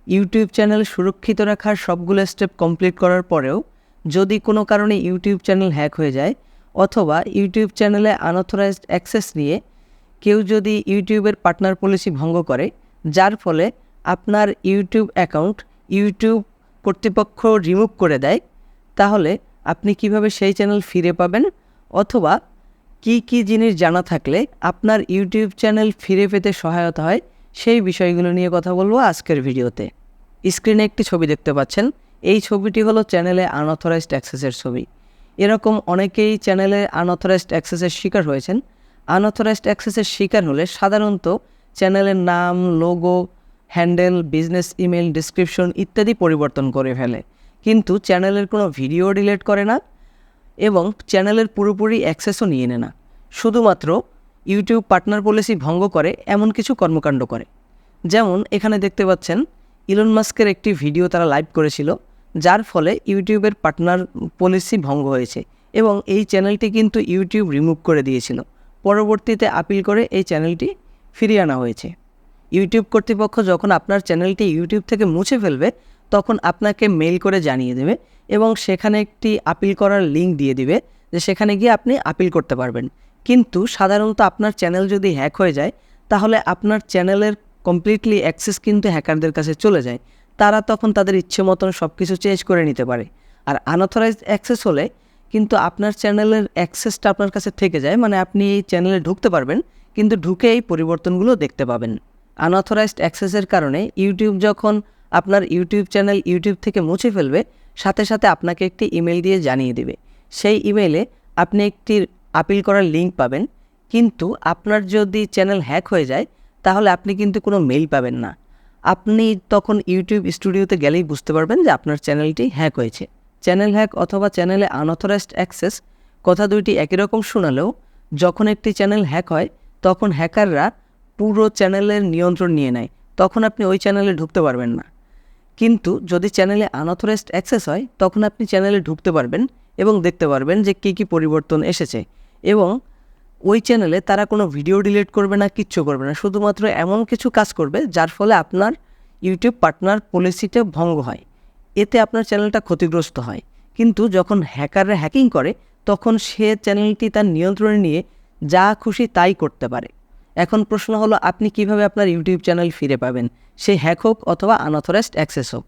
YouTube channel সুরক্ষিত রাখার সবগুলো স্টেপ কমপ্লিট করার পরেও যদি কোনো কারণে ইউটিউব চ্যানেল হ্যাক হয়ে যায় অথবা ইউটিউব চ্যানেলে আনঅথরাইজড অ্যাক্সেস নিয়ে কেউ যদি ইউটিউবের পার্টনার পলিসি ভঙ্গ করে, যার ফলে আপনার ইউটিউব অ্যাকাউন্ট ইউটিউব কর্তৃপক্ষ রিমুভ করে দেয়, তাহলে আপনি কিভাবে সেই চ্যানেল ফিরে পাবেন অথবা কি জিনিস জানা থাকলে আপনার ইউটিউব চ্যানেল ফিরে পেতে সহায়তা হয়, সেই বিষয়গুলো নিয়ে কথা বলবো আজকের ভিডিওতে। স্ক্রিনে একটি ছবি দেখতে পাচ্ছেন, এই ছবিটি হলো চ্যানেলে আনঅথরাইজড অ্যাক্সেসের ছবি। এরকম অনেকেই চ্যানেলে আনঅথরাইজড অ্যাক্সেসের শিকার হয়েছেন। আনঅথরাইজড অ্যাক্সেসের শিকার হলে সাধারণত চ্যানেলের নাম, logo, handle, business email, description ইত্যাদি পরিবর্তন করে ফেলে, কিন্তু চ্যানেলের কোনো ভিডিও ডিলিট করে না এবং চ্যানেলের পুরোপুরি অ্যাক্সেসও নিয়ে নেয় না। শুধুমাত্র ইউটিউব পার্টনার পলিসি ভঙ্গ করে এমন কিছু কর্মকাণ্ড করে। যেমন এখানে দেখতে পাচ্ছেন ইলন মাস্কের একটি ভিডিও তারা লাইভ করেছিল, যার ফলে ইউটিউবের পার্টনার পলিসি ভঙ্গ হয়েছে এবং এই চ্যানেলটি কিন্তু ইউটিউব রিমুভ করে দিয়েছিল। পরবর্তীতে আপিল করে এই চ্যানেলটি ফিরিয়ে আনা হয়েছে। ইউটিউব কর্তৃপক্ষ যখন আপনার চ্যানেলটি ইউটিউব থেকে মুছে ফেলবে তখন আপনাকে মেইল করে জানিয়ে দেবে এবং সেখানে একটি আপিল করার লিঙ্ক দিয়ে দিবে, যে সেখানে গিয়ে আপনি আপিল করতে পারবেন। কিন্তু সাধারণত আপনার চ্যানেল যদি হ্যাক হয়ে যায় তাহলে আপনার চ্যানেলের কমপ্লিটলি অ্যাক্সেস কিন্তু হ্যাকারদের কাছে চলে যায়। তারা তখন তাদের ইচ্ছে মতন সব কিছু চেঞ্জ করে নিতে পারে। আর আনঅথরাইজড অ্যাক্সেস হলে কিন্তু আপনার চ্যানেলের অ্যাক্সেসটা আপনার কাছে থেকে যায়, মানে আপনি এই চ্যানেলে ঢুকতে পারবেন কিন্তু ঢুকে এই পরিবর্তনগুলো দেখতে পাবেন। আনঅথরাইজড অ্যাক্সেসের কারণে ইউটিউব যখন আপনার ইউটিউব চ্যানেল ইউটিউব থেকে মুছে ফেলবে, সাথে সাথে আপনাকে একটি ইমেল দিয়ে জানিয়ে দেবে। সেই ইমেলে আপনি একটি আপিল করার লিঙ্ক পাবেন, কিন্তু আপনার যদি চ্যানেল হ্যাক হয়ে যায় তাহলে আপনি কিন্তু কোনো মেইল পাবেন না। আপনি তখন ইউটিউব স্টুডিওতে গেলেই বুঝতে পারবেন যে আপনার চ্যানেলটি হ্যাক হয়েছে। চ্যানেল হ্যাক অথবা চ্যানেলে আনঅথরাইজড অ্যাক্সেস কথা দুইটি একই রকম শোনালেও যখন একটি চ্যানেল হ্যাক হয় তখন হ্যাকাররা পুরো চ্যানেলের নিয়ন্ত্রণ নিয়ে নেয়, তখন আপনি ওই চ্যানেলে ঢুকতে পারবেন না। কিন্তু যদি চ্যানেলে আনঅথরাইজড অ্যাক্সেস হয় তখন আপনি চ্যানেলে ঢুকতে পারবেন এবং দেখতে পারবেন যে কী পরিবর্তন এসেছে, এবং ওই চ্যানেলে তারা কোনো ভিডিও ডিলিট করবে না, কিচ্ছু করবে না, শুধুমাত্র এমন কিছু কাজ করবে যার ফলে আপনার ইউটিউব পার্টনার পলিসিটা ভঙ্গ হয়, এতে আপনার চ্যানেলটা ক্ষতিগ্রস্ত হয়। কিন্তু যখন হ্যাকাররা হ্যাকিং করে তখন সে চ্যানেলটি তার নিয়ন্ত্রণে নিয়ে যা খুশি তাই করতে পারে। এখন প্রশ্ন হলো, আপনি কিভাবে আপনার ইউটিউব চ্যানেল ফিরে পাবেন, সে হ্যাক হোক অথবা আনঅথরাইজড অ্যাক্সেস হোক?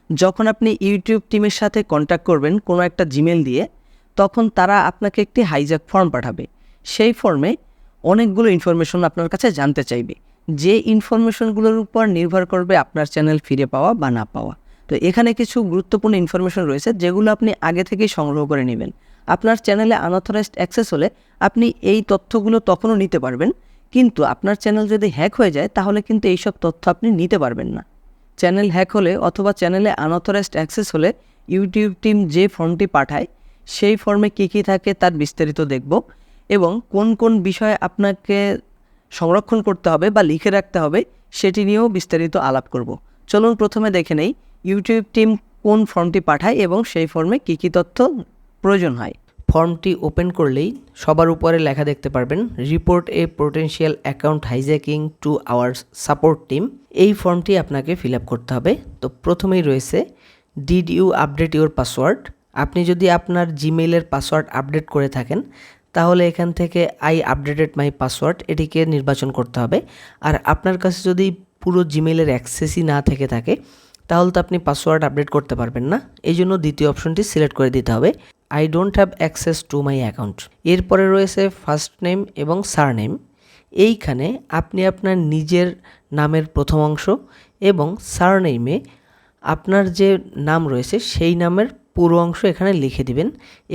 যখন আপনি ইউটিউব টিমের সাথে কন্ট্যাক্ট করবেন কোনো একটা জিমেল দিয়ে, তখন তারা আপনাকে একটি হাইজ্যাক ফর্ম পাঠাবে। সেই ফর্মে অনেকগুলো ইনফরমেশন আপনার কাছে জানতে চাইবে, যে ইনফরমেশনগুলোর উপর নির্ভর করবে আপনার চ্যানেল ফিরে পাওয়া বা না পাওয়া। তো এখানে কিছু গুরুত্বপূর্ণ ইনফরমেশন রয়েছে যেগুলো আপনি আগে থেকেই সংগ্রহ করে নেবেন। আপনার চ্যানেলে আনঅথরাইজড অ্যাক্সেস হলে আপনি এই তথ্যগুলো তখনও নিতে পারবেন, কিন্তু আপনার চ্যানেল যদি হ্যাক হয়ে যায় তাহলে কিন্তু এইসব তথ্য আপনি নিতে পারবেন না। চ্যানেল হ্যাক হলে অথবা চ্যানেলে আনঅথরাইজড অ্যাক্সেস হলে ইউটিউব টিম যে ফর্মটি পাঠায় সেই ফর্মে কী থাকে তার বিস্তারিত দেখব, এবং কোন বিষয়ে আপনাকে সংরক্ষণ করতে হবে বা লিখে রাখতে হবে সেটি নিয়েও বিস্তারিত আলাপ করব। চলুন প্রথমে দেখে নেই ইউটিউব টিম কোন ফর্মটি পাঠায় এবং সেই ফর্মে কী তথ্য প্রয়োজন হয়। ফর্মটি ওপেন করলেই সবার উপরে লেখা দেখতে পারবেন, report A potential account hijacking to our support team. এই ফর্মটি আপনাকে ফিল আপ করতে হবে। তো প্রথমেই রয়েছে did you update your password. আপনি যদি আপনার জিমেইলের পাসওয়ার্ড আপডেট করে থাকেন তাহলে এখান থেকে আই আপডেটেড মাই পাসওয়ার্ড এটিকে নির্বাচন করতে হবে। আর আপনার কাছে যদি পুরো জিমেইলের অ্যাক্সেসই না থেকে থাকে তাহলে তো আপনি পাসওয়ার্ড আপডেট করতে পারবেন না, এই জন্য দ্বিতীয় অপশনটি সিলেক্ট করে দিতে হবে, I don't have access to my account. এরপরে রয়েছে ফার্স্ট নেম এবং সারনেম। এইখানে আপনি আপনার নিজের নামের প্রথম অংশ এবং সারনেমে আপনার যে নাম রয়েছে সেই নামের পুরো অংশ এখানে লিখে দিবেন।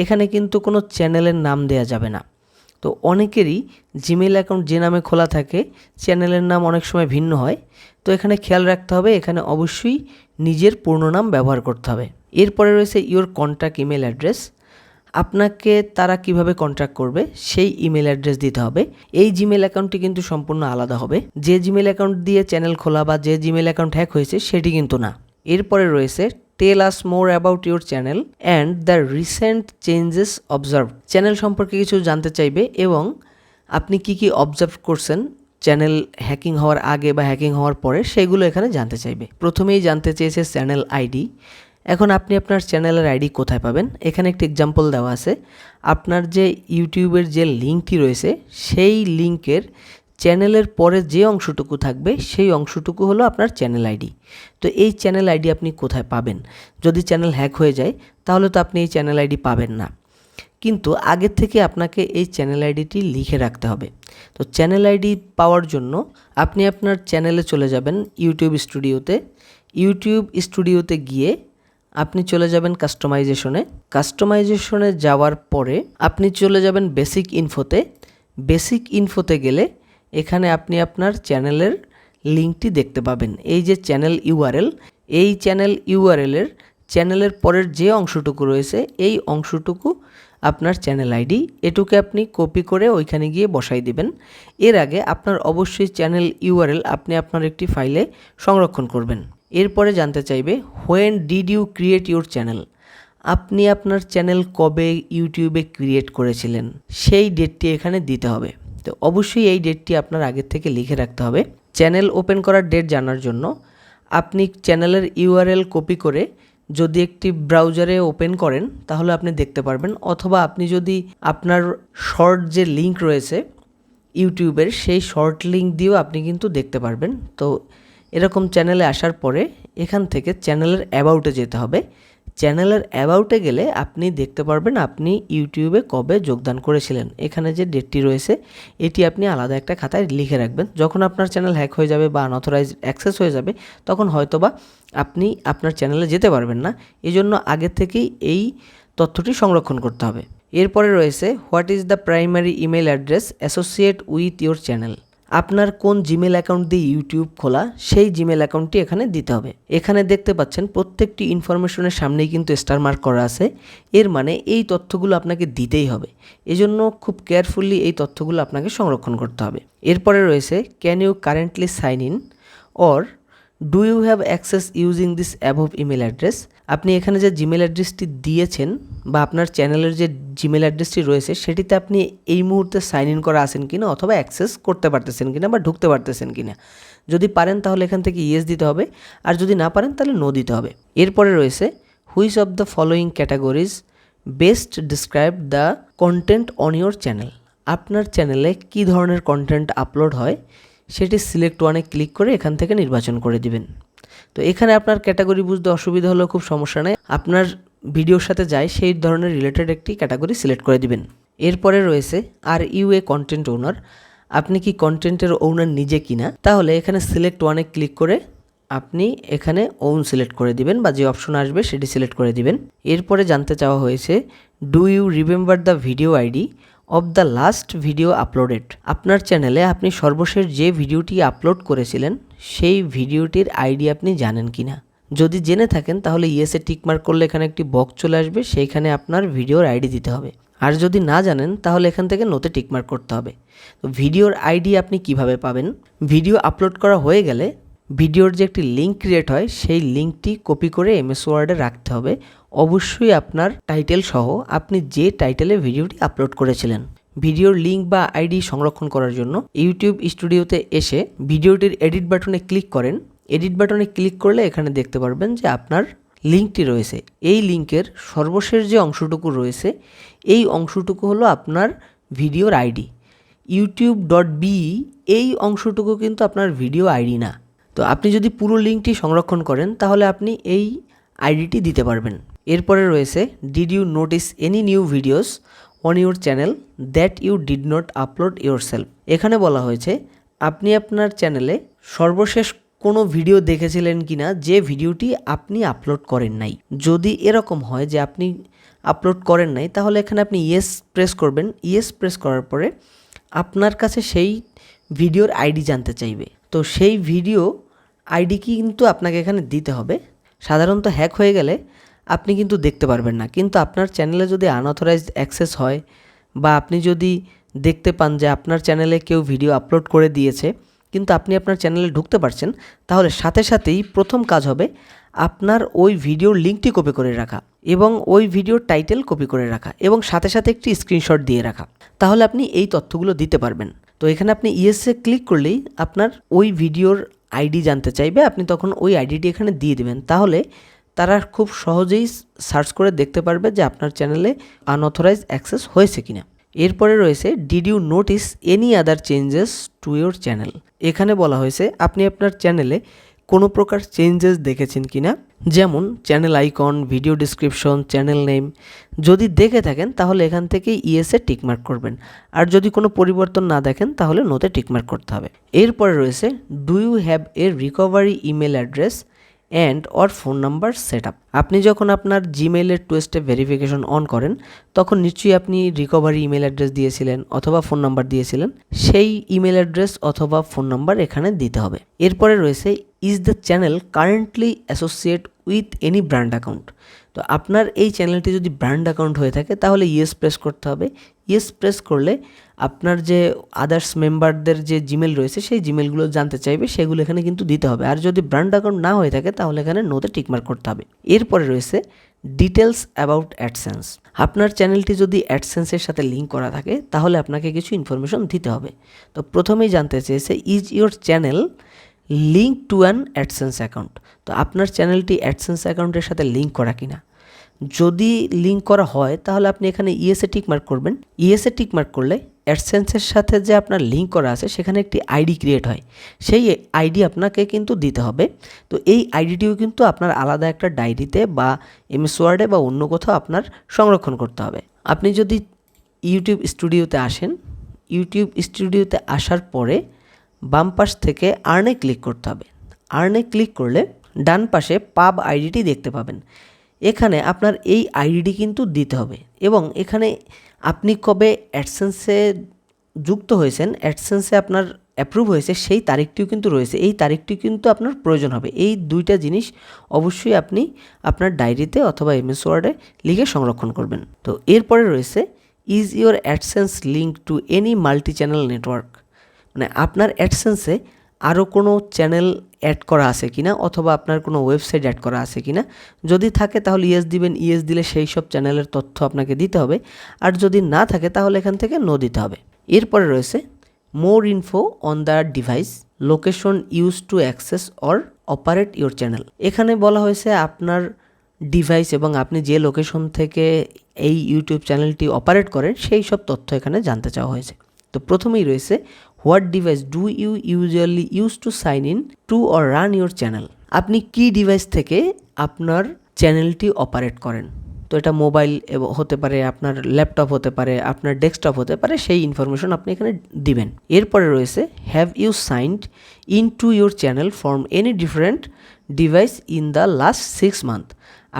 এখানে কিন্তু কোনো চ্যানেলের নাম দেয়া যাবে না। তো অনেকেরই জিমেইল অ্যাকাউন্ট যে নামে খোলা থাকে চ্যানেলের নাম অনেক সময় ভিন্ন হয়, তো এখানে খেয়াল রাখতে হবে এখানে অবশ্যই নিজের পূর্ণ নাম ব্যবহার করতে হবে। এরপরে রয়েছে ইওর কন্ট্যাক্ট ইমেল অ্যাড্রেস। আপনাকে তারা কিভাবে কন্ট্যাক্ট করবে সেই ইমেল অ্যাড্রেস দিতে হবে। এই জিমেল অ্যাকাউন্টটি কিন্তু সম্পূর্ণ আলাদা হবে, যে জিমেল অ্যাকাউন্ট দিয়ে চ্যানেল খোলা বা যে জিমেল অ্যাকাউন্ট হ্যাক হয়েছে সেটি কিন্তু না। এরপরে রয়েছে tell us more about your channel and the recent changes observe. Channel সম্পর্কে কিছু জানতে চাইবে এবং আপনি কি অবজার্ভ করছেন চ্যানেল হ্যাকিং হওয়ার আগে বা হ্যাকিং হওয়ার পরে সেগুলো এখানে জানতে চাইবে। প্রথমেই জানতে চেয়েছে চ্যানেল আইডি। এখন আপনি আপনার চ্যানেলের আইডি কোথায় পাবেন? এখানে একটি এক্সাম্পল দেওয়া আছে। আপনার যে ইউটিউবের যে লিঙ্কটি রয়েছে সেই লিঙ্কের চ্যানেলের পরে যে অংশটুকু থাকবে সেই অংশটুকু হলো আপনার চ্যানেল আইডি। তো এই চ্যানেল আইডি আপনি কোথায় পাবেন? যদি চ্যানেল হ্যাক হয়ে যায় তাহলে তো আপনি এই চ্যানেল আইডি পাবেন না, কিন্তু আগের থেকে আপনাকে এই চ্যানেল আইডিটি লিখে রাখতে হবে। তো চ্যানেল আইডি পাওয়ার জন্য আপনি আপনার চ্যানেলে চলে যাবেন ইউটিউব স্টুডিওতে। ইউটিউব স্টুডিওতে গিয়ে আপনি চলে যাবেন কাস্টমাইজেশনে। কাস্টমাইজেশনে যাওয়ার পরে আপনি চলে যাবেন বেসিক ইনফোতে। বেসিক ইনফোতে গেলে এখানে আপনি আপনার চ্যানেলের লিঙ্কটি দেখতে পাবেন। এই যে চ্যানেল ইউআরএল, এই চ্যানেল ইউআরএলের চ্যানেলের পরের যে অংশটুকু রয়েছে এই অংশটুকু আপনার চ্যানেল আইডি। এটুকু আপনি কপি করে ওইখানে গিয়ে বসাই দিবেন। এর আগে আপনার অবশ্যই চ্যানেল ইউআরএল আপনি আপনার একটি ফাইলে সংরক্ষণ করবেন। এরপরে জানতে চাইবে when did you create your channel. আপনি আপনার চ্যানেল কবে ইউটিউবে ক্রিয়েট করেছিলেন সেই ডেটটি এখানে দিতে হবে। তো অবশ্যই এই ডেটটি আপনার আগের থেকে লিখে রাখতে হবে। চ্যানেল ওপেন করার ডেট জানার জন্য আপনি চ্যানেলের ইউআরএল কপি করে যদি একটি ব্রাউজারে ওপেন করেন তাহলে আপনি দেখতে পারবেন, অথবা আপনি যদি আপনার শর্ট যে লিঙ্ক রয়েছে ইউটিউবের সেই শর্ট লিঙ্ক দিয়েও আপনি কিন্তু দেখতে পারবেন। তো এরকম চ্যানেলে আসার পরে এখান থেকে চ্যানেলের অ্যাবাউটে যেতে হবে। চ্যানেলের অ্যাবাউটে গেলে আপনি দেখতে পারবেন আপনি ইউটিউবে কবে যোগদান করেছিলেন। এখানে যে ডেটটি রয়েছে এটি আপনি আলাদা একটা খাতায় লিখে রাখবেন। যখন আপনার চ্যানেল হ্যাক হয়ে যাবে বা আনঅথরাইজড অ্যাক্সেস হয়ে যাবে তখন হয়তোবা আপনি আপনার চ্যানেলে যেতে পারবেন না। এজন্য আগে থেকেই এই তথ্যটি সংরক্ষণ করতে হবে। এরপরে রয়েছে what is the primary email address associate with your channel. আপনার কোন জিমেল অ্যাকাউন্ট দিয়ে ইউটিউব খোলা সেই জিমেল অ্যাকাউন্টটি এখানে দিতে হবে। এখানে দেখতে পাচ্ছেন প্রত্যেকটি ইনফরমেশনের সামনেই কিন্তু স্টার মার্ক করা আছে। এর মানে এই তথ্যগুলো আপনাকে দিতেই হবে। এজন্য খুব কেয়ারফুলি এই তথ্যগুলো আপনাকে সংরক্ষণ করতে হবে। এরপরে রয়েছে can you currently sign in or do you have access using this above email address. আপনি এখানে যে জিমেল অ্যাড্রেসটি দিয়েছেন বা আপনার চ্যানেলের যে জিমেল অ্যাড্রেসটি রয়েছে সেটিতে আপনি এই মুহূর্তে সাইন ইন করা আছেন কিনা অথবা অ্যাক্সেস করতে পারতেছেন কিনা বা ঢুকতে পারতেছেন কিনা। যদি পারেন তাহলে এখান থেকে ইয়েস দিতে হবে, আর যদি না পারেন তাহলে নো দিতে হবে। এরপরে রয়েছে which of the following categories best describe the content on your channel. আপনার চ্যানেলে কী ধরনের কন্টেন্ট আপলোড হয় সেটি সিলেক্ট ওয়ানে ক্লিক করে এখান থেকে নির্বাচন করে দিবেন। তো এখানে আপনার ক্যাটাগরি বুঝতে অসুবিধা হলেও খুব সমস্যা নেই, আপনার ভিডিওর সাথে যায় সেই ধরনের রিলেটেড একটি ক্যাটাগরি সিলেক্ট করে দিবেন। এরপরে রয়েছে আর ইউ এ কন্টেন্ট ওনার। আপনি কি কন্টেন্টের ওনার নিজে কিনা, তাহলে এখানে সিলেক্ট ওয়ানে ক্লিক করে আপনি এখানে ওন সিলেক্ট করে দিবেন বা যে অপশন আসবে সেটি সিলেক্ট করে দিবেন। এরপরে জানতে চাওয়া হয়েছে do you remember the video ID of the last video uploaded. আপনার চ্যানেলে আপনি সর্বশেষ যে ভিডিওটি আপলোড করেছিলেন সেই ভিডিওটির আইডি আপনি জানেন কিনা। যদি জেনে থাকেন তাহলে ইয়েসে টিকমার্ক করলে এখানে একটি বক্স চলে আসবে, সেইখানে আপনার ভিডিওর আইডি দিতে হবে। আর যদি না জানেন তাহলে এখান থেকে নোতে টিকমার্ক করতে হবে। তো ভিডিওর আইডি আপনি কিভাবে পাবেন? ভিডিও আপলোড করা হয়ে গেলে ভিডিওর যে একটি লিঙ্ক ক্রিয়েট হয় সেই লিঙ্কটি কপি করে এমএস ওয়ার্ডে রাখতে হবে, অবশ্যই আপনার টাইটেল সহ আপনি যে টাইটেলে ভিডিওটি আপলোড করেছিলেন। ভিডিওর লিঙ্ক বা আইডি সংরক্ষণ করার জন্য ইউটিউব স্টুডিওতে এসে ভিডিওটির এডিট বাটনে ক্লিক করেন। এডিট বাটনে ক্লিক করলে এখানে দেখতে পারবেন যে আপনার লিঙ্কটি রয়েছে। এই লিঙ্কের সর্বশেষ যে অংশটুকু রয়েছে এই অংশটুকু হলো আপনার ভিডিওর আইডি। youtube.be এই অংশটুকু কিন্তু আপনার ভিডিও আইডি না। তো আপনি যদি পুরো লিঙ্কটি সংরক্ষণ করেন তাহলে আপনি এই আইডিটি দিতে পারবেন। এরপরে রয়েছে did you notice any new videos on your channel that you did not upload yourself. এখানে বলা হয়েছে আপনি আপনার চ্যানেলে সর্বশেষ কোনো ভিডিও দেখেছিলেন কিনা যে ভিডিওটি আপনি আপলোড করেন নাই। যদি এরকম হয় যে আপনি আপলোড করেন নাই তাহলে এখানে আপনি ইয়েস প্রেস করবেন। ইয়েস প্রেস করার পরে আপনার কাছে সেই ভিডিওর আইডি জানতে চাইবে। তো সেই ভিডিও আইডি কিন্তু আপনাকে এখানে দিতে হবে। সাধারণত হ্যাক হয়ে গেলে আপনি কিন্তু দেখতে পারবেন না, কিন্তু আপনার চ্যানেলে যদি আনঅথরাইজড অ্যাক্সেস হয় বা আপনি যদি দেখতে পান যে আপনার চ্যানেলে কেউ ভিডিও আপলোড করে দিয়েছে কিন্তু আপনি আপনার চ্যানেলে ঢুকতে পারছেন, তাহলে সাথে সাথেই প্রথম কাজ হবে আপনার ওই ভিডিওর লিঙ্কটি কপি করে রাখা এবং ওই ভিডিওর টাইটেল কপি করে রাখা এবং সাথে সাথে একটি স্ক্রিনশট দিয়ে রাখা। তাহলে আপনি এই তথ্যগুলো দিতে পারবেন। তো এখানে আপনি ইয়েসে ক্লিক করলেই আপনার ওই ভিডিওর আইডি জানতে চাইবে, আপনি তখন ওই আইডিটি এখানে দিয়ে দেবেন। তাহলে তারা খুব সহজেই সার্চ করে দেখতে পারবে যে আপনার চ্যানেলে আনঅথরাইজড অ্যাক্সেস হয়েছে কিনা। এরপরে রয়েছে did you notice any other changes to your channel. এখানে বলা হয়েছে আপনি আপনার চ্যানেলে কোনো প্রকার চেঞ্জেস দেখেছেন কিনা, যেমন channel icon, video description, channel name. যদি দেখে থাকেন তাহলে এখান থেকে ইয়েসে টিকমার্ক করবেন, আর যদি কোনো পরিবর্তন না দেখেন তাহলে নোতে টিকমার্ক করতে হবে। এরপরে রয়েছে do you have a recovery email address and or phone number set up. আপনি যখন আপনার জিমেইলের 2 স্টেপ ভেরিফিকেশন অন করেন তখন নিশ্চয়ই আপনি রিকভারি ইমেল অ্যাড্রেস দিয়েছিলেন অথবা ফোন নাম্বার দিয়েছিলেন, সেই ইমেল অ্যাড্রেস অথবা ফোন নাম্বার এখানে দিতে হবে। এরপরে রয়েছে is the channel currently associate with any brand account. তো আপনার এই চ্যানেলটি যদি ব্র্যান্ড অ্যাকাউন্ট হয়ে থাকে তাহলে ইয়েস প্রেস করতে হবে। ইয়েস প্রেস করলে আপনার যে আদার্স মেম্বারদের যে জিমেল রয়েছে সেই জিমেলগুলো জানতে চাইবে, সেগুলো এখানে কিন্তু দিতে হবে। আর যদি ব্র্যান্ড অ্যাকাউন্ট না হয়ে থাকে তাহলে এখানে নোতে টিকমার্ক করতে হবে। এরপরে রয়েছে ডিটেলস অ্যাবাউট অ্যাডসেন্স। আপনার চ্যানেলটি যদি অ্যাডসেন্সের সাথে লিঙ্ক করা থাকে তাহলে আপনাকে কিছু ইনফরমেশন দিতে হবে। তো প্রথমেই জানতে চেয়েছে is your channel link to an AdSense account. তো আপনার চ্যানেলটি অ্যাডসেন্স অ্যাকাউন্টের সাথে লিঙ্ক করা কিনা। যদি লিঙ্ক করা হয় তাহলে আপনি এখানে ইয়েসে টিকমার্ক করবেন। ইয়েসে টিকমার্ক করলে অ্যাডসেন্সের সাথে যে আপনার লিঙ্ক করা আছে সেখানে একটি আইডি ক্রিয়েট হয়, সেই আইডি আপনাকে কিন্তু দিতে হবে। তো এই আইডিটিও কিন্তু আপনার আলাদা একটা ডায়েরিতে বা এমএস ওয়ার্ডে বা অন্য কোথাও আপনার সংরক্ষণ করতে হবে। আপনি যদি ইউটিউব স্টুডিওতে আসেন, ইউটিউব স্টুডিওতে আসার পরে বাম পাশ থেকে আর্নে ক্লিক করতে হবে। আর্নে ক্লিক করলে ডান পাশে পাব আইডিটি দেখতে পাবেন। এখানে আপনার এই আইডিটি কিন্তু দিতে হবে এবং এখানে আপনি কবে অ্যাডসেন্সে যুক্ত হয়েছেন, অ্যাডসেন্সে আপনার অ্যাপ্রুভ হয়েছে সেই তারিখটিও কিন্তু রয়েছে। এই তারিখটি কিন্তু আপনার প্রয়োজন হবে। এই দুইটা জিনিস অবশ্যই আপনি আপনার ডায়েরিতে অথবা এমএস ওয়ার্ডে লিখে সংরক্ষণ করবেন। তো এরপরে রয়েছে is your AdSense link to any multi channel network. মানে আপনার অ্যাডসেন্সে আরও কোনো চ্যানেল অ্যাড করা আছে কিনা অথবা আপনার কোনো ওয়েবসাইট অ্যাড করা আছে কিনা। যদি থাকে তাহলে ইয়েস দিবেন। ইয়েস দিলে সেই সব চ্যানেলের তথ্য আপনাকে দিতে হবে, আর যদি না থাকে তাহলে এখান থেকে নো দিতে হবে। এরপরে রয়েছে more info on the device location use to access or operate your channel. এখানে বলা হয়েছে আপনার ডিভাইস এবং আপনি যে লোকেশন থেকে এই ইউটিউব চ্যানেলটি অপারেট করেন সেই সব তথ্য এখানে জানতে চাওয়া হয়েছে। তো প্রথমেই রয়েছে what device do you usually use to sign in to or run your channel. আপনি কি ডিভাইস থেকে আপনার চ্যানেলটি অপারেট করেন। তো এটা মোবাইল হতে পারে, আপনার ল্যাপটপ হতে পারে, আপনার ডেস্কটপ হতে পারে, সেই ইনফরমেশন আপনি এখানে দিবেন। এরপরে রয়েছে have you signed in to your channel from any different device in the last 6 month.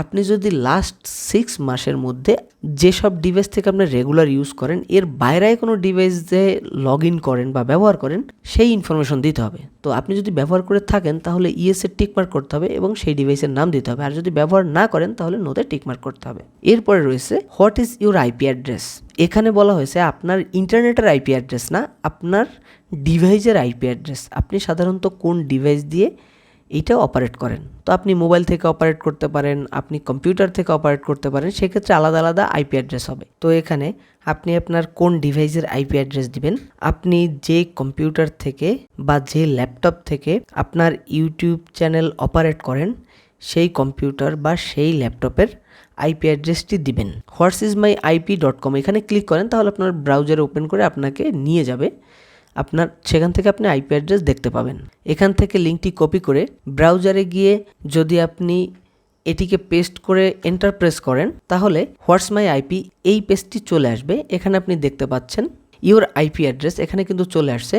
আপনি যদি লাস্ট 6 মাসের মধ্যে যেসব ডিভাইস থেকে আপনি রেগুলার ইউজ করেন এর বাইরে কোনো ডিভাইসে লগ ইন করেন বা ব্যবহার করেন সেই ইনফরমেশন দিতে হবে। তো আপনি যদি ব্যবহার করে থাকেন তাহলে ইয়েসের টিকমার্ক করতে হবে এবং সেই ডিভাইসের নাম দিতে হবে, আর যদি ব্যবহার না করেন তাহলে নোতে টিকমার্ক করতে হবে। এরপরে রয়েছে what is your IP address. এখানে বলা হয়েছে আপনার ইন্টারনেটের আইপি অ্যাড্রেস না, আপনার ডিভাইসের আইপি অ্যাড্রেস। আপনি সাধারণত কোন ডিভাইস দিয়ে এইটা অপারেট করেন। তো আপনি মোবাইল থেকে অপারেট করতে পারেন, আপনি কম্পিউটার থেকে অপারেট করতে পারেন, সেক্ষেত্রে আলাদা আলাদা আইপি অ্যাড্রেস হবে। তো এখানে আপনি আপনার কোন ডিভাইসের আইপি অ্যাড্রেস দিবেন, আপনি যে কম্পিউটার থেকে বা যে ল্যাপটপ থেকে আপনার ইউটিউব চ্যানেল অপারেট করেন সেই কম্পিউটার বা সেই ল্যাপটপের আইপি অ্যাড্রেসটি দিবেন। whatismyip.com এখানে ক্লিক করেন তাহলে আপনার ব্রাউজারে ওপেন করে আপনাকে নিয়ে যাবে, আপনার সেখান থেকে আপনি আইপি অ্যাড্রেস দেখতে পাবেন। এখান থেকে লিঙ্কটি কপি করে ব্রাউজারে গিয়ে যদি আপনি এটিকে পেস্ট করে এন্টার প্রেস করেন তাহলে হোয়াটস মাই আইপি এই পেজটি চলে আসবে। এখানে আপনি দেখতে পাচ্ছেন ইউর আইপি অ্যাড্রেস এখানে কিন্তু চলে আসছে।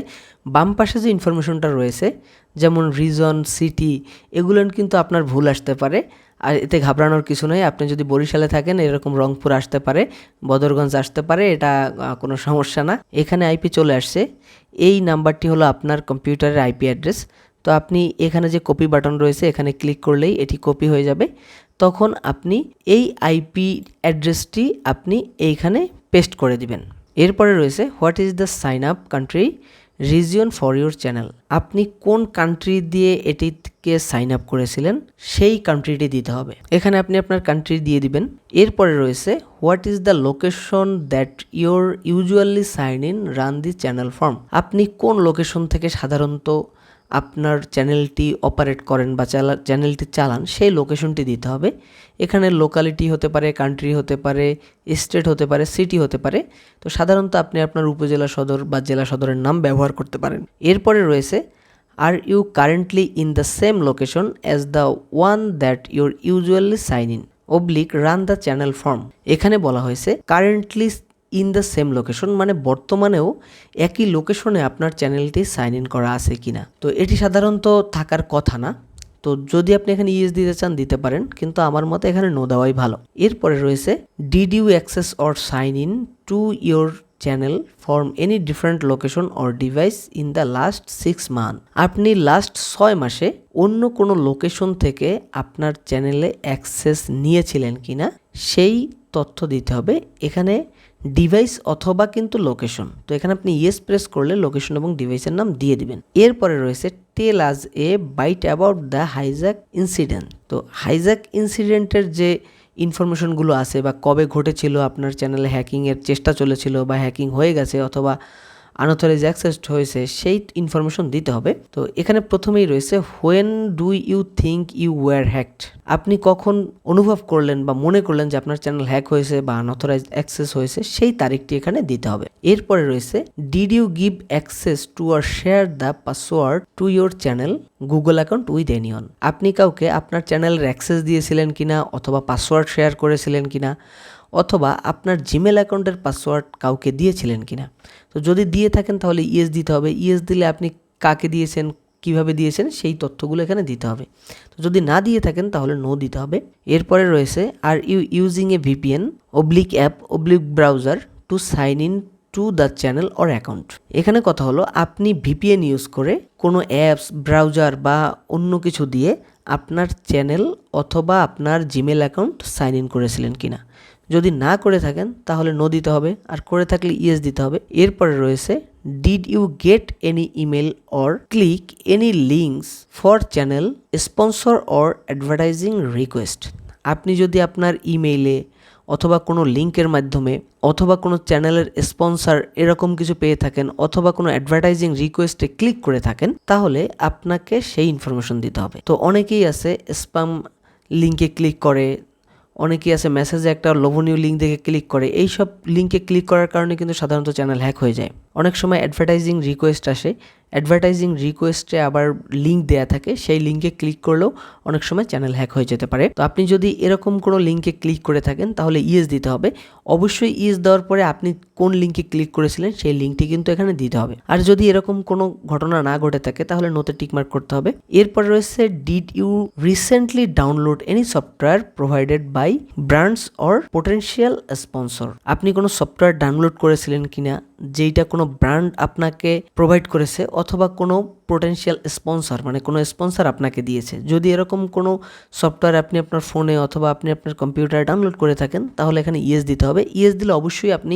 বাম পাশে যে ইনফরমেশনটা রয়েছে যেমন রিজন, সিটি, এগুলো কিন্তু আপনার ভুল আসতে পারে, আর এতে ঘাবড়ানোর কিছু নয়। আপনি যদি বরিশালে থাকেন এরকম রংপুর আসতে পারে, বদরগঞ্জ আসতে পারে, এটা কোনো সমস্যা না। এখানে আইপি চলে আসছে, এই নাম্বারটি হলো আপনার কম্পিউটারের আইপি অ্যাড্রেস। তো আপনি এখানে যে কপি বাটন রয়েছে এখানে ক্লিক করলেই এটি কপি হয়ে যাবে। তখন আপনি এই আইপি অ্যাড্রেসটি আপনি এইখানে পেস্ট করে দিবেন। এরপরে রয়েছে what is the sign up country region for your channel, আপনি কোন কান্ট্রি দিয়ে এটিকে সাইন আপ করেছিলেন সেই কান্ট্রিটি দিতে হবে। এখানে আপনি আপনার কান্ট্রি দিয়ে দিবেন। এরপরে রয়েছে what is the location that your usually sign in run the channel from, আপনি কোন লোকেশন থেকে সাধারণত আপনার চ্যানেলটি অপারেট করেন বা চ্যানেলটি চালান সেই লোকেশনটি দিতে হবে। এখানে লোকালিটি হতে পারে, কান্ট্রি হতে পারে, স্টেট হতে পারে, সিটি হতে পারে। তো সাধারণত আপনি আপনার উপজেলা সদর বা জেলা সদরের নাম ব্যবহার করতে পারেন। এরপরে রয়েছে are you currently in the same location as the one that your usually sign in run the channel from. এখানে বলা হয়েছে currently in the same location, মানে বর্তমানেও একই লোকেশনে আপনার চ্যানেলটি সাইন ইন করা আছে কিনা। তো এটি সাধারণত থাকার কথা না, তো যদি আপনি এখানে ইয়েস দিতে চান দিতে পারেন, কিন্তু আমার মতে এখানে নো দেওয়াই ভালো। এরপরে রয়েছে did you access or sign in to your channel from any different location or device in the last 6 month, আপনি লাস্ট 6 মাসে অন্য কোনো লোকেশন থেকে আপনার চ্যানেলে অ্যাক্সেস নিয়েছিলেন কিনা সেই তথ্য দিতে হবে। এখানে ডিভাইস অথবা কিন্তু লোকেশন, তো এখানে আপনি ইয়েস প্রেস করলে লোকেশন এবং ডিভাইসের নাম দিয়ে দিবেন। এরপরে রয়েছে tell us a bit about the hijack incident, তো হাইজ্যাক ইনসিডেন্টের যে ইনফরমেশনগুলো আছে বা কবে ঘটেছিল, আপনার চ্যানেলে হ্যাকিংয়ের চেষ্টা চলেছিল বা হ্যাকিং হয়ে গেছে অথবা আনঅথরাইজ অ্যাক্সেস হয়েছে সেই ইনফরমেশন দিতে হবে। তো এখানে প্রথমেই রয়েছে when do you think you were hacked, আপনি কখন অনুভব করলেন বা মনে করলেন যে আপনার চ্যানেল হ্যাক হয়েছে বা আনঅথরাইজ অ্যাক্সেস হয়েছে সেই তারিখটি এখানে দিতে হবে। এরপরে রয়েছে did you give access to or share the password to your channel Google account with anyone, আপনি কাউকে আপনার চ্যানেলের অ্যাক্সেস দিয়েছিলেন কিনা অথবা পাসওয়ার্ড শেয়ার করেছিলেন কিনা অথবা আপনার জিমেল অ্যাকাউন্টের পাসওয়ার্ড কাউকে দিয়েছিলেন কিনা। তো যদি দিয়ে থাকেন তাহলে ইয়েস দিতে হবে। ইয়েস দিলে আপনি কাকে দিয়েছেন, কিভাবে দিয়েছেন সেই তথ্যগুলো এখানে দিতে হবে। তো যদি না দিয়ে থাকেন তাহলে নো দিতে হবে। এরপরে রয়েছে are you using a VPN app browser to sign in to the channel or account, এখানে কথা হলো আপনি ভিপিএন ইউজ করে কোনো অ্যাপস, ব্রাউজার বা অন্য কিছু দিয়ে আপনার চ্যানেল অথবা আপনার জিমেল অ্যাকাউন্ট সাইন ইন করেছিলেন কিনা। যদি না করে থাকেন তাহলে নো দিতে হবে, আর করে থাকলে ইয়েস দিতে হবে। এরপরে রয়েছে did you get any email or click any links for channel sponsor or advertising request, আপনি যদি আপনার ইমেইলে অথবা কোনো লিঙ্কের মাধ্যমে অথবা কোনো চ্যানেলের স্পন্সর এরকম কিছু পেয়ে থাকেন অথবা কোনো অ্যাডভার্টাইজিং রিকোয়েস্টে ক্লিক করে থাকেন তাহলে আপনাকে সেই ইনফরমেশন দিতে হবে। তো অনেকেই আছে স্প্যাম লিঙ্কে ক্লিক করে, অনেকেই আছে মেসেজে একটা লোভনীয় লিঙ্ক দেখে ক্লিক করে, এই সব লিঙ্কে ক্লিক করার কারণে কিন্তু সাধারণত চ্যানেল হ্যাক হয়ে যায়। অনেক সময় অ্যাডভার্টাইজিং রিকোয়েস্ট আসে, অ্যাডভার্টাইজিং রিকোয়েস্টে আবার লিঙ্ক দেয়া থাকে, সেই লিঙ্কে ক্লিক করলেও অনেক সময় চ্যানেল হ্যাক হয়ে যেতে পারে। তো আপনি যদি এরকম কোনো লিঙ্কে ক্লিক করে থাকেন তাহলে ইয়েস দিতে হবে। অবশ্যই ইয়েস দেওয়ার পরে আপনি কোন লিঙ্কে ক্লিক করেছিলেন সেই লিঙ্কটি কিন্তু এখানে দিতে হবে। আর যদি এরকম কোনো ঘটনা না ঘটে থাকে তাহলে নোতে টিকমার্ক করতে হবে। এরপর রয়েছে did you recently download any software provided by brands or potential sponsor, আপনি কোনো সফটওয়্যার ডাউনলোড করেছিলেন কিনা যেইটা কোনো ব্র্যান্ড আপনাকে প্রোভাইড করেছে অথবা কোনো পোটেনশিয়াল স্পন্সর মানে কোনো স্পন্সর আপনাকে দিয়েছে। যদি এরকম কোনো সফটওয়্যার আপনি আপনার ফোনে অথবা আপনি আপনার কম্পিউটারে ডাউনলোড করে থাকেন তাহলে এখানে ইয়েস দিতে হবে। ইয়েস দিলে অবশ্যই আপনি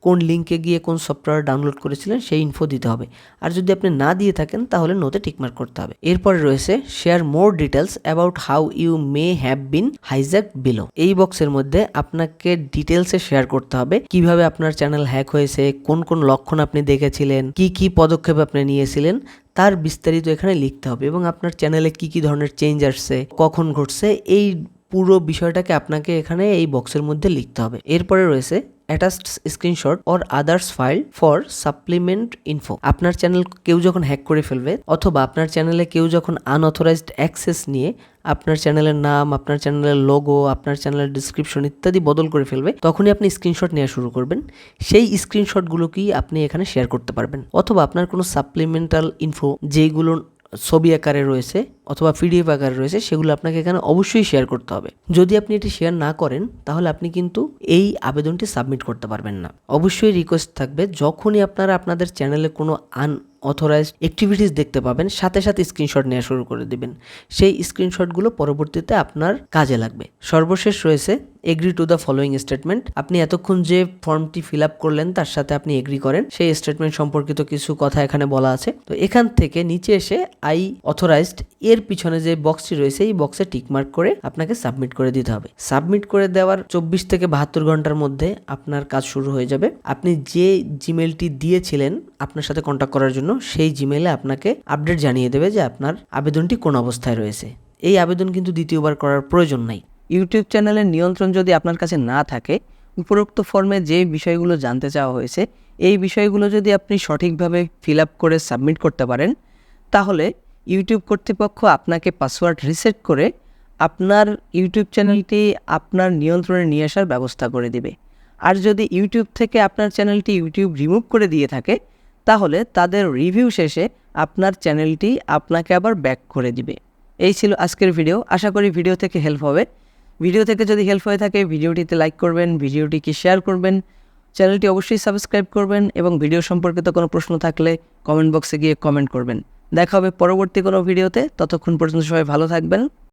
কোন লিঙ্কে গিয়ে কোন সফটওয়্যার ডাউনলোড করেছিলেন সেই ইনফো দিতে হবে। আর যদি আপনি না দিয়ে থাকেন তাহলে নোতে টিকমার্ক করতে হবে। এরপরে রয়েছে share more details about how you may have been hijacked below, এই বক্সের মধ্যে আপনাকে ডিটেলসে শেয়ার করতে হবে কিভাবে আপনার চ্যানেল হ্যাক হয়েছে, কোন কোন লক্ষণ আপনি দেখেছিলেন, কি কি পদক্ষেপ আপনি নিয়েছিলেন তার বিস্তারিত এখানে লিখতে হবে এবং আপনার চ্যানেলে কি কি ধরনের চেঞ্জ আসছে, কখন ঘটছে, এই পুরো বিষয়টাকে আপনাকে এখানে এই বক্সের মধ্যে লিখতে হবে। এরপরে রয়েছে attached screenshot or others file for supplement info, আপনার চ্যানেল কেউ যখন হ্যাক করে ফেলবে অথবা আপনার চ্যানেলে কেউ যখন আনঅথরাইজড অ্যাক্সেস নিয়ে আপনার চ্যানেলের নাম, আপনার চ্যানেলের লোগো, আপনার চ্যানেলের ডিসক্রিপশন ইত্যাদি বদল করে ফেলবে, তখনই আপনি স্ক্রিনশট নেওয়া শুরু করবেন। সেই স্ক্রিনশটগুলোকেই আপনি এখানে শেয়ার করতে পারবেন। অথবা আপনার কোনো সাপ্লিমেন্টাল ইনফো যেগুলো ছবি আকারে রয়েছে অথবা পিডিএফ আকারে রয়েছে সেগুলো আপনাকে এখানে অবশ্যই শেয়ার করতে হবে। যদি আপনি এটি শেয়ার না করেন তাহলে আপনি কিন্তু এই আবেদনটি সাবমিট করতে পারবেন না। অবশ্যই রিকোয়েস্ট থাকবে যখনই আপনারা আপনাদের চ্যানেলে কোনো আনঅথরাইজড অ্যাক্টিভিটিস দেখতে পাবেন সাথে সাথে স্ক্রিনশট নেওয়া শুরু করে দিবেন। সেই স্ক্রিনশটগুলো পরবর্তীতে আপনার কাজে লাগবে। সর্বশেষ রয়েছে agree to the following statement. আপনি এতক্ষণ যে ফর্মটি ফিল আপ করলেন তার সাথে আপনি এগ্রি করেন, সেই স্টেটমেন্ট সম্পর্কিত কিছু কথা এখানে বলা আছে। তো এখান থেকে নিচে এসে আই অথরাইজড এর পিছনে যে বক্সটি রয়েছে এই বক্সে টিকমার্ক করে আপনাকে সাবমিট করে দিতে হবে। সাবমিট করে দেওয়ার 24 থেকে 72 ঘন্টার মধ্যে আপনার কাজ শুরু হয়ে যাবে। আপনি যে জিমেলটি দিয়েছিলেন আপনার সাথে কন্ট্যাক্ট করার জন্য সেই জিমেলে আপনাকে আপডেট জানিয়ে দেবে যে আপনার আবেদনটি কোন অবস্থায় রয়েছে। এই আবেদন কিন্তু দ্বিতীয়বার করার প্রয়োজন নাই। ইউটিউব চ্যানেলের নিয়ন্ত্রণ যদি আপনার কাছে না থাকে, উপরোক্ত ফর্মে যে বিষয়গুলো জানতে চাওয়া হয়েছে এই বিষয়গুলো যদি আপনি সঠিকভাবে ফিল আপ করে সাবমিট করতে পারেন, তাহলে ইউটিউব কর্তৃপক্ষ আপনাকে পাসওয়ার্ড রিসেট করে আপনার ইউটিউব চ্যানেলটি আপনার নিয়ন্ত্রণে নিয়ে আসার ব্যবস্থা করে দিবে। আর যদি ইউটিউব থেকে আপনার চ্যানেলটি ইউটিউব রিমুভ করে দিয়ে থাকে, তাহলে তাদের রিভিউ শেষে আপনার চ্যানেলটি আপনাকে আবার ব্যাক করে দিবে। এই ছিল আজকের ভিডিও। আশা করি ভিডিও থেকে হেল্প হবে। ভিডিও থেকে যদি হেল্প হয়ে থাকে ভিডিওটিতে লাইক করবেন, ভিডিওটিকে শেয়ার করবেন, চ্যানেলটি অবশ্যই সাবস্ক্রাইব করবেন এবং ভিডিও সম্পর্কিত কোনো প্রশ্ন থাকলে কমেন্ট বক্সে গিয়ে কমেন্ট করবেন। দেখা হবে পরবর্তী কোনো ভিডিওতে। ততক্ষণ পর্যন্ত সবাই ভালো থাকবেন।